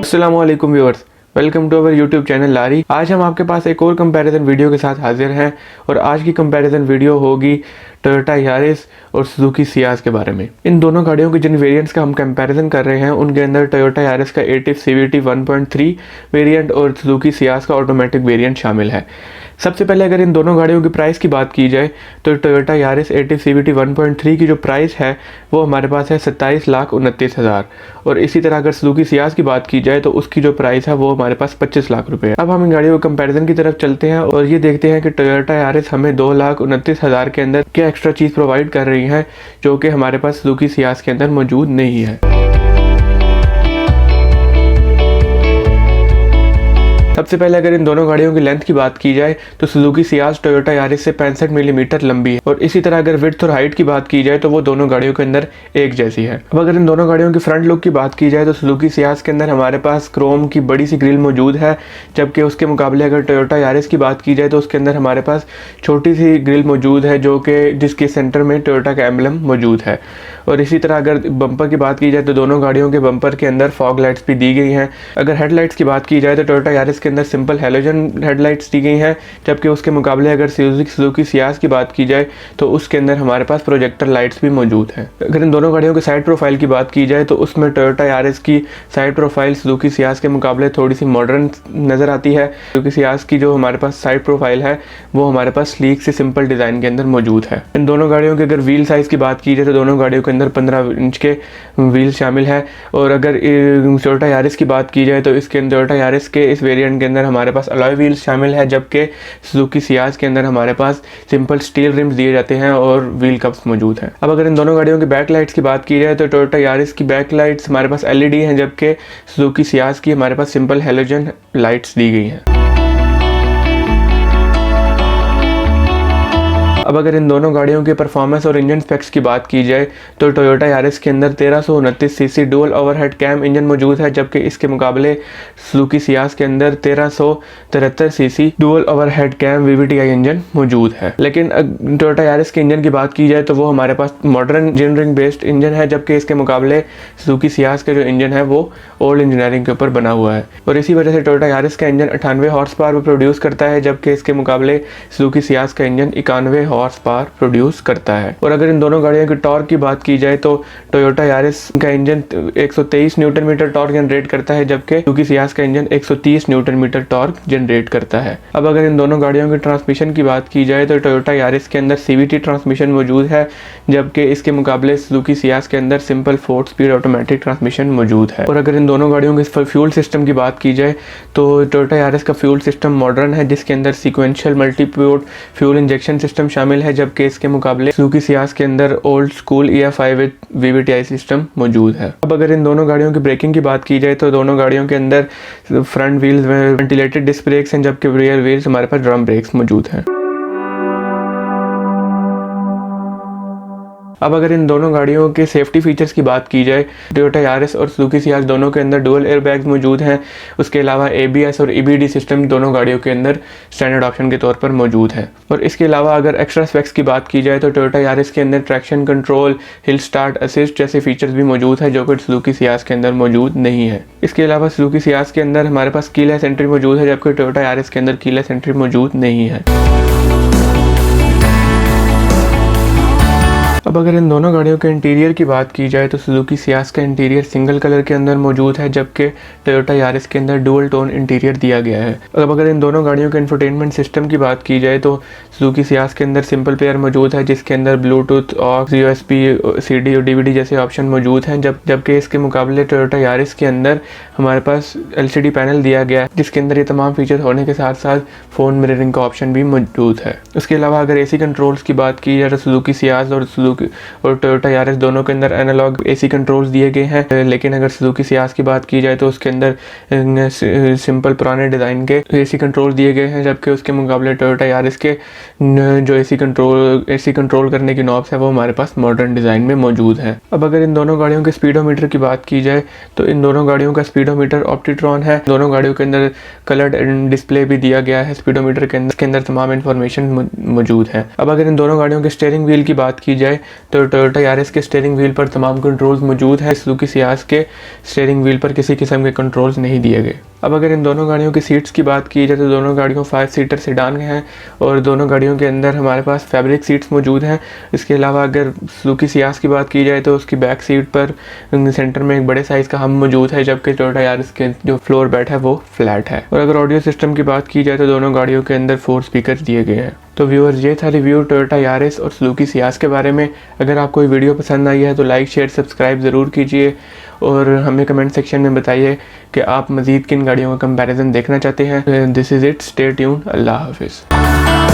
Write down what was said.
अस्सलामु अलैकुम viewers, welcome to our YouTube channel लारी। आज हम आपके पास एक और कंपैरिजन वीडियो के साथ हाजिर हैं और आज की कंपैरिजन वीडियो होगी टोयोटा यारिस और सुजुकी सियाज के बारे में। इन दोनों गाड़ियों के जिन वेरिएंट्स का हम कंपैरिजन कर रहे हैं उनके अंदर टोयोटा यारिस का एटिव CVT 1.3 वेरिएंट और सुजुकी सियाज का ऑटोमेटिक वेरिएंट शामिल है। सबसे पहले अगर इन दोनों गाड़ियों की प्राइस की बात की जाए तो टोयोटा यारिस एटिव CVT 1.3 की जो प्राइस है वो हमारे पास है 27,29,000 और इसी तरह अगर सुजुकी सियाज की बात की जाए तो उसकी जो प्राइस है वो हमारे पास 25 लाख रुपए है। अब हम इन गाड़ियों के कंपैरिजन की तरफ चलते हैं और ये देखते हैं कि टोयोटा यारिस हमें 2,29,000 के अंदर क्या एक्स्ट्रा चीज़ प्रोवाइड कर रही है जो कि हमारे पास सुजुकी सियाज के अंदर मौजूद नहीं है। सबसे पहले अगर इन दोनों गाड़ियों की लेंथ की बात की जाए तो सुजुकी सियाज टोयोटा यारिस से 65 मिलीमीटर लंबी है और इसी तरह अगर विड्थ और हाइट की बात की जाए तो वो दोनों गाड़ियों के अंदर एक जैसी है। अब अगर इन दोनों गाड़ियों की फ्रंट लुक की बात की जाए तो सुजुकी सियाज के अंदर हमारे पास क्रोम की बड़ी सी ग्रिल मौजूद है, जबकि उसके मुकाबले अगर टोयोटा यारिस की बात की जाए तो उसके अंदर हमारे पास छोटी सी ग्रिल मौजूद है जो कि जिसके सेंटर में टोयोटा का एम्बलम मौजूद है। और इसी तरह अगर बम्पर की बात की जाए तो दोनों गाड़ियों के बम्पर के अंदर फॉग लाइट्स भी दी गई हैं। अगर हेडलाइट्स की बात की जाए तो टोयोटा यारिस के अंदर सिंपल हैलोजन हेडलाइट्स दी गई हैं, जबकि उसके मुकाबले अगर सुजुकी सियाज की बात की जाए तो उसके अंदर हमारे पास प्रोजेक्टर लाइट्स भी मौजूद हैं। अगर इन दोनों गाड़ियों के साइड प्रोफाइल की बात की जाए तो उसमें टोयोटा यारिस की साइड प्रोफाइल सुजुकी सियाज के मुकाबले थोड़ी सी मॉडर्न नज़र आती है। सुजुकी सियाज की जो हमारे पास साइड प्रोफाइल है वो हमारे पास स्लीक से सिंपल डिज़ाइन के अंदर मौजूद है। इन दोनों गाड़ियों के अगर व्हील साइज़ की बात की जाए तो दोनों गाड़ियों के अंदर 15 इंच के व्हील शामिल है और अगर टोयोटा यारिस की बात की जाए तो इसके टोयोटा यारिस के इस वेरिएंट के अंदर हमारे पास अलॉय व्हील्स शामिल है, जबकि सुजुकी सियाज के अंदर हमारे पास सिंपल स्टील रिम्स दिए जाते हैं और व्हील कप्स मौजूद हैं। अब अगर इन दोनों गाड़ियों की बैक लाइट्स की बात की जाए तो टोयोटा यारिस की बैक लाइट्स हमारे पास LED हैं, जबकि सुजुकी सियाज की हमारे पास सिंपल हैलोजन लाइट्स दी गई हैं। अब अगर इन दोनों गाड़ियों के परफॉर्मेंस और इंजन स्पेक्स की बात की जाए तो टोयोटा यारिस के अंदर 1329 CC dual overhead cam engine मौजूद है, जबकि इसके मुकाबले सुजुकी सियाज के अंदर 1373 CC dual overhead cam VVTi engine मौजूद है। लेकिन टोयोटा यारिस के इंजन की बात की जाए तो वो हमारे पास मॉडर्न इंजीनियरिंग बेस्ड इंजन है, जबकि इसके मुकाबले सुजुकी सियाज का जो इंजन है वो ओल्ड इंजीनियरिंग के ऊपर बना हुआ है और इसी वजह से टोयोटा यारिस का इंजन 98 हॉर्स पावर प्रोड्यूस करता है, जबकि इसके मुकाबले सुजुकी सियाज का इंजन 91 हॉर्स पावर प्रोड्यूस करता है। और अगर इन दोनों गाड़ियों की टॉर्क की बात की जाए तो टोयोटा यारिस का engine 123 newton metre torque generate करता है, जबकि सुजुकी सियाज का engine 130 newton metre torque generate करता है। अब अगर इन दोनों गाड़ियों की ट्रांसमिशन की बात की जाए तो टोयोटा यारिस के अंदर CVT ट्रांसमिशन मौजूद है, जबकि इसके मुकाबले सुजुकी सियाज के अंदर सिंपल 4 स्पीड ऑटोमेटिक ट्रांसमिशन मौजूद है। और अगर इन दोनों गाड़ियों के फ्यूल सिस्टम की बात की जाए तो टोयोटा यारिस का फ्यूल सिस्टम मॉडर्न है, जिसके अंदर sequential multiport fuel injection system शामिल है, जबकि इसके मुकाबले सुजुकी सियाज के अंदर old school EFI with VVTi system मौजूद है। अब अगर इन दोनों गाड़ियों की ब्रेकिंग की बात की जाए तो दोनों गाड़ियों के अंदर फ्रंट व्हील्स में वेंटिलेटेड डिस्क ब्रेक्स हैं, जबकि रियर व्हील्स हमारे पास ड्रम ब्रेक्स मौजूद हैं। अब अगर इन दोनों गाड़ियों के सेफ्टी फीचर्स की बात की जाए टोयोटा यारिस और सुजुकी सियाज दोनों के अंदर डुअल एयरबैग्स मौजूद हैं। उसके अलावा ABS और EBD सिस्टम दोनों गाड़ियों के अंदर स्टैंडर्ड ऑप्शन के तौर पर मौजूद है। और इसके अलावा अगर एक्स्ट्रा स्पेक्स की बात की जाए तो टोयोटा यारिस के अंदर traction control, hill start assist जैसे फीचर्स भी मौजूद है, जो कि सुजुकी सियाज के अंदर मौजूद नहीं है। इसके अलावा सुजुकी सियाज के अंदर हमारे पास कीलेस एंट्री मौजूद है, जबकि टोयोटा यारिस के अंदर कीलेस एंट्री मौजूद नहीं है। अब अगर इन दोनों गाड़ियों के इंटीरियर की बात की जाए तो सुजुकी सियाज का इंटीरियर सिंगल कलर के अंदर मौजूद है, जबकि टोयोटा यारिस के अंदर डुअल टोन इंटीरियर दिया गया है। अब अगर इन दोनों गाड़ियों के इंफोटेनमेंट सिस्टम की बात की जाए तो सुजुकी सियाज के अंदर सिंपल पेयर मौजूद है, जिसके अंदर ब्लूटूथ, ऑक्स, USB, CD और DVD जैसे ऑप्शन मौजूद हैं, जबकि इसके मुकाबले टोयोटा यारिस के अंदर हमारे पास LCD पैनल दिया गया है, जिसके अंदर ये तमाम फीचर होने के साथ साथ फ़ोन मिररिंग का ऑप्शन भी मौजूद है। उसके अलावा अगर AC कंट्रोल्स की बात की जाए तो सुजुकी सियाज और टोयोटा यारिस दोनों के अंदर एनालॉग AC कंट्रोल्स दिए गए हैं, लेकिन अगर सुजुकी सियाज की बात की जाए तो उसके अंदर सिंपल पुराने डिज़ाइन के AC कंट्रोल दिए गए हैं, जबकि उसके मुकाबले टोयोटा यारिस के जो AC कंट्रोल करने की नॉब्स है वो हमारे पास मॉडर्न डिज़ाइन में मौजूद है। अब अगर इन दोनों गाड़ियों के स्पीडोमीटर की बात की जाए तो इन दोनों गाड़ियों का स्पीडोमीटर ऑप्टिट्रॉन है। दोनों गाड़ियों के अंदर कलर्ड डिस्प्ले भी दिया गया है स्पीडोमीटर के अंदर तमाम इन्फॉर्मेशन मौजूद है। अब अगर इन दोनों गाड़ियों के स्टीयरिंग व्हील की बात की जाए तो टोयोटा यारिस के स्टीयरिंग व्हील पर तमाम कंट्रोल्स मौजूद हैं। सुजुकी सियाज के स्टीयरिंग व्हील पर किसी किस्म के कंट्रोल्स नहीं दिए गए। अब अगर इन दोनों गाड़ियों की सीट्स की बात की जाए तो दोनों गाड़ियों 5 सीटर सेडान हैं और दोनों गाड़ियों के अंदर हमारे पास फैब्रिक सीट्स मौजूद हैं। इसके अलावा अगर सुजुकी सियाज की बात की जाए तो उसकी बैक सीट पर सेंटर में एक बड़े साइज़ का हम मौजूद है, जबकि टोयोटा यारिस के जो फ्लोर बैठ है वो फ्लैट है। और अगर ऑडियो सिस्टम की बात की जाए तो दोनों गाड़ियों के अंदर 4 स्पीकर दिए गए हैं। तो व्यूअर्स, ये था रिव्यू टोयोटा यारिस और सुजुकी सियाज के बारे में। अगर आपको ये वीडियो पसंद आई है तो लाइक शेयर सब्सक्राइब ज़रूर कीजिए और हमें कमेंट सेक्शन में बताइए कि आप मज़ीद किन गाड़ियों का कंपैरिजन देखना चाहते हैं। This is it, stay tuned, अल्लाह हाफिज़।